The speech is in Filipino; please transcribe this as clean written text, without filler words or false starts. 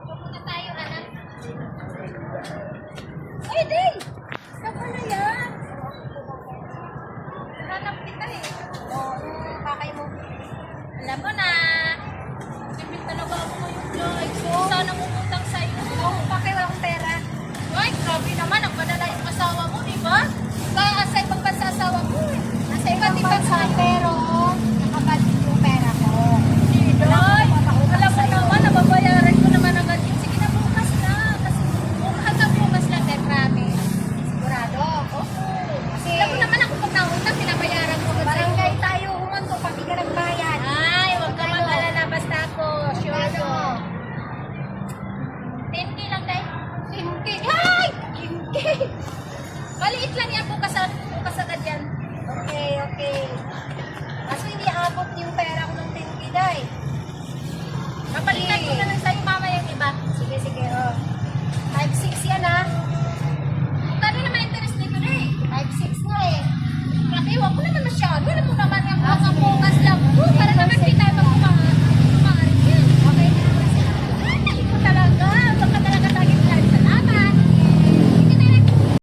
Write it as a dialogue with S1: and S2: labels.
S1: Pupunta tayo, anak. Ay, Day! Saan na yan? Hanap kita eh. Oo, kakay mo. Alam mo na. Sipin talaga ako yung guys. Sana umutang sa'yo. Oo, bakit walang pera? Ay, grabe naman. Ang padala yung asawa mo, di ba? Kaya sa ibang bansa asawa mo eh.
S2: Nasa ibang bansa, pero nakabalik yung pera ko.
S1: Ay, alam mo naman, nababayaran ko naman agad yun. Sige na, bukas na. Kasi hanggang bukas lang, then promise.
S2: Sigurado.
S1: Oo.
S2: Kasi
S1: Alam mo naman ako pag nautang, pinabayaran ko agad sa'yo.
S2: barangay tayo, humanto, pag di ka nagbayad.
S1: Ay, huwag ka mag-alala, basta ako. Sure
S2: Ano?
S1: ko. 10K lang tayo.
S2: 10K. Ay! 10K!
S1: Maliit lang yan, bukas agad yan.
S2: Okay, okay. Kaso hindi abot yung pera ko ng 10K, day.
S1: Kapalitan ko na lang sa'yo mama yung iba.
S2: Sige, sige, oh. 5-6 yan, ha?
S1: Kano naman interest dito na eh?
S2: 5-6 na eh.
S1: Grabe, huwag mo naman masyado. Alam mo naman yung mga bukas lang. Para